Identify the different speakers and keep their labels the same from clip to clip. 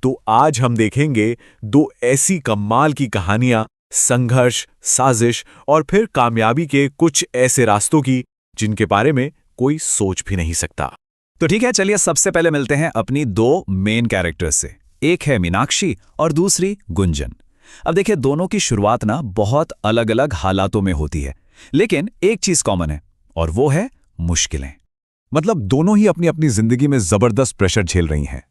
Speaker 1: तो आज हम देखेंगे दो ऐसी कमाल की कहानियां, संघर्ष, साजिश और फिर कामयाबी के कुछ ऐसे रास्तों की जिनके बारे में कोई सोच भी नहीं सकता।
Speaker 2: तो ठीक है, चलिए सबसे पहले मिलते हैं अपनी दो मेन कैरेक्टर्स से। एक है मीनाक्षी और दूसरी गुंजन। अब देखिए, दोनों की शुरुआत ना बहुत अलग अलग हालातों में होती है, लेकिन एक चीज कॉमन है और वो है मुश्किलें।
Speaker 3: मतलब दोनों ही अपनी अपनी जिंदगी में जबरदस्त प्रेशर झेल रही हैं।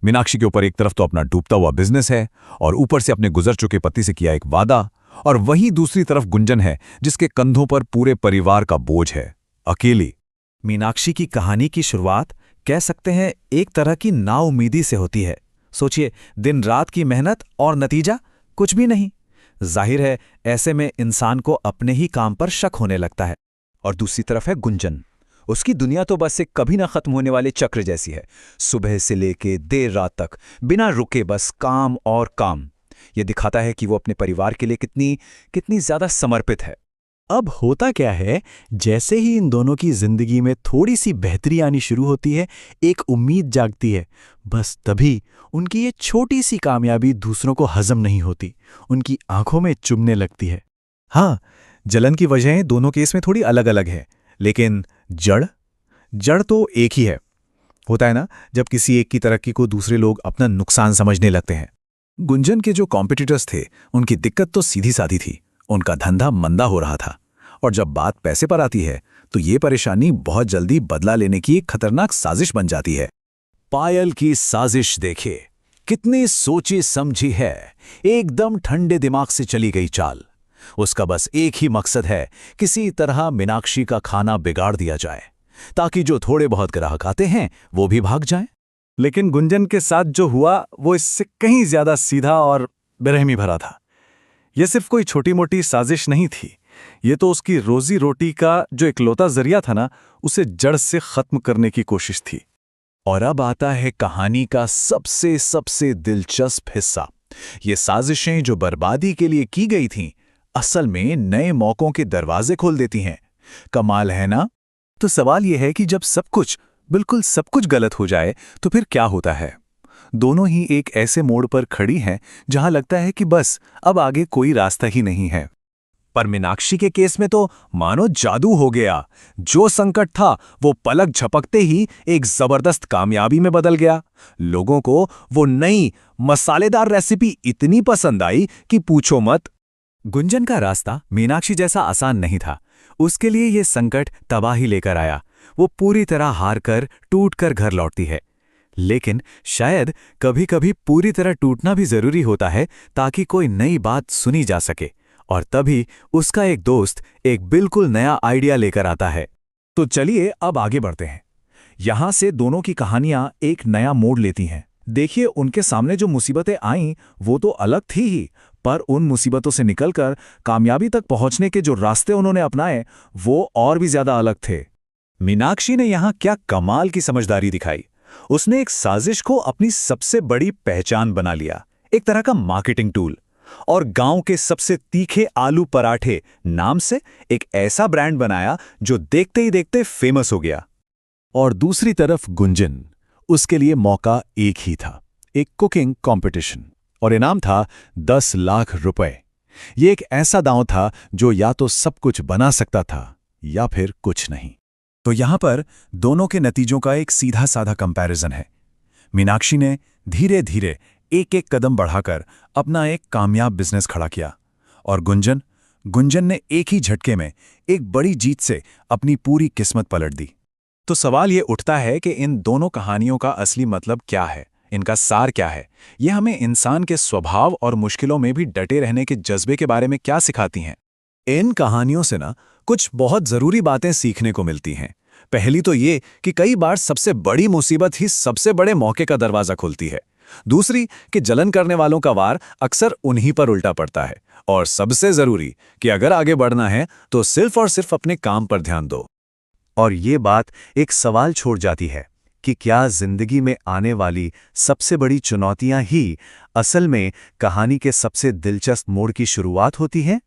Speaker 3: मीनाक्षी के ऊपर एक तरफ तो अपना डूबता हुआ बिजनेस है और ऊपर से अपने गुजर चुके पति से किया एक वादा, और वहीं दूसरी तरफ गुंजन है जिसके कंधों पर पूरे परिवार का बोझ है, अकेली।
Speaker 4: मीनाक्षी की कहानी की शुरुआत कह सकते हैं एक तरह की नाउम्मीदी से होती है। सोचिए, दिन रात की मेहनत और नतीजा कुछ भी नहीं। जाहिर है, ऐसे में इंसान को अपने ही काम पर शक होने लगता है।
Speaker 2: और दूसरी तरफ है गुंजन। उसकी दुनिया तो बस एक कभी ना खत्म होने वाले चक्र जैसी है। सुबह से लेके देर रात तक बिना रुके बस काम और काम। यह दिखाता है कि वो अपने परिवार के लिए कितनी ज्यादा समर्पित है।
Speaker 4: अब होता क्या है, जैसे ही इन दोनों की जिंदगी में थोड़ी सी बेहतरी आनी शुरू होती है, एक उम्मीद जागती है, बस तभी उनकी ये छोटी सी कामयाबी दूसरों को हजम नहीं होती, उनकी आंखों में चुभने लगती है।
Speaker 3: हाँ, जलन की वजहें दोनों केस में थोड़ी अलग अलग है, लेकिन जड़ तो एक ही है। होता है ना, जब किसी एक की तरक्की को दूसरे लोग अपना नुकसान समझने लगते हैं। गुंजन के जो कॉम्पिटिटर्स थे, उनकी दिक्कत तो सीधी सादी थी। उनका धंधा मंदा हो रहा था, और जब बात पैसे पर आती है तो ये परेशानी बहुत जल्दी बदला लेने की एक खतरनाक साजिश बन जाती है।
Speaker 2: पायल की साजिश देखे, कितनी सोची समझी है, एकदम ठंडे दिमाग से चली गई चाल। उसका बस एक ही मकसद है, किसी तरह मीनाक्षी का खाना बिगाड़ दिया जाए, ताकि जो थोड़े बहुत ग्राहक आते हैं वो भी भाग जाएं।
Speaker 3: लेकिन गुंजन के साथ जो हुआ वो इससे कहीं ज्यादा सीधा और बेरहमी भरा था। यह सिर्फ कोई छोटी मोटी साजिश नहीं थी, ये तो उसकी रोजी रोटी का जो इकलौता जरिया था ना, उसे जड़ से खत्म करने की कोशिश थी।
Speaker 2: और अब आता है कहानी का सबसे दिलचस्प हिस्सा। ये साजिशें जो बर्बादी के लिए की गई थीं, असल में नए मौकों के दरवाजे खोल देती हैं। कमाल है ना?
Speaker 3: तो सवाल यह है कि जब बिल्कुल सब कुछ गलत हो जाए तो फिर क्या होता है? दोनों ही एक ऐसे मोड़ पर खड़ी हैं जहां लगता है कि बस अब आगे कोई रास्ता ही नहीं है।
Speaker 2: पर मीनाक्षी के केस में तो मानो जादू हो गया। जो संकट था वो पलक झपकते ही एक जबरदस्त कामयाबी में बदल गया। लोगों को वो नई मसालेदार रेसिपी इतनी पसंद आई कि पूछो मत।
Speaker 4: गुंजन का रास्ता मीनाक्षी जैसा आसान नहीं था। उसके लिए ये संकट तबाही लेकर आया। वो पूरी तरह हार कर टूट कर घर लौटती है। लेकिन शायद कभी कभी पूरी तरह टूटना भी जरूरी होता है, ताकि कोई नई बात सुनी जा सके। और तभी उसका एक दोस्त एक बिल्कुल नया आइडिया लेकर आता है।
Speaker 2: तो चलिए अब आगे बढ़ते हैं। यहां से दोनों की कहानियां एक नया मोड़ लेती हैं। देखिए, उनके सामने जो मुसीबतें आईं वो तो अलग थी ही, पर उन मुसीबतों से निकलकर कामयाबी तक पहुंचने के जो रास्ते उन्होंने अपनाए वो और भी ज्यादा अलग थे।
Speaker 3: मीनाक्षी ने यहां क्या कमाल की समझदारी दिखाई। उसने एक साजिश को अपनी सबसे बड़ी पहचान बना लिया, एक तरह का मार्केटिंग टूल, और गांव के सबसे तीखे आलू पराठे नाम से एक ऐसा ब्रांड बनाया जो देखते ही देखते फेमस हो गया। और दूसरी तरफ गुंजन, उसके लिए मौका एक ही था, एक कुकिंग कंपटीशन, और इनाम था 10 लाख रुपए। ये एक ऐसा दांव था जो या तो सब कुछ बना सकता था या फिर कुछ नहीं। तो यहां पर दोनों के नतीजों का एक सीधा साधा कंपैरिजन है। मीनाक्षी ने धीरे धीरे एक एक कदम बढ़ाकर अपना एक कामयाब बिजनेस खड़ा किया, और गुंजन ने एक ही झटके में एक बड़ी जीत से अपनी पूरी किस्मत पलट दी। तो सवाल ये उठता है कि इन दोनों कहानियों का असली मतलब क्या है, इनका सार क्या है? ये हमें इंसान के स्वभाव और मुश्किलों में भी डटे रहने के जज्बे के बारे में क्या सिखाती हैं? इन कहानियों से ना कुछ बहुत जरूरी बातें सीखने को मिलती हैं। पहली तो ये कि कई बार सबसे बड़ी मुसीबत ही सबसे बड़े मौके का दरवाजा खोलती है। दूसरी कि जलन करने वालों का वार अक्सर उन्हीं पर उल्टा पड़ता है। और सबसे जरूरी कि अगर आगे बढ़ना है तो सिर्फ और सिर्फ अपने काम पर ध्यान दो। और ये बात एक सवाल छोड़ जाती है कि क्या जिंदगी में आने वाली सबसे बड़ी चुनौतियां ही असल में कहानी के सबसे दिलचस्प मोड़ की शुरुआत होती हैं?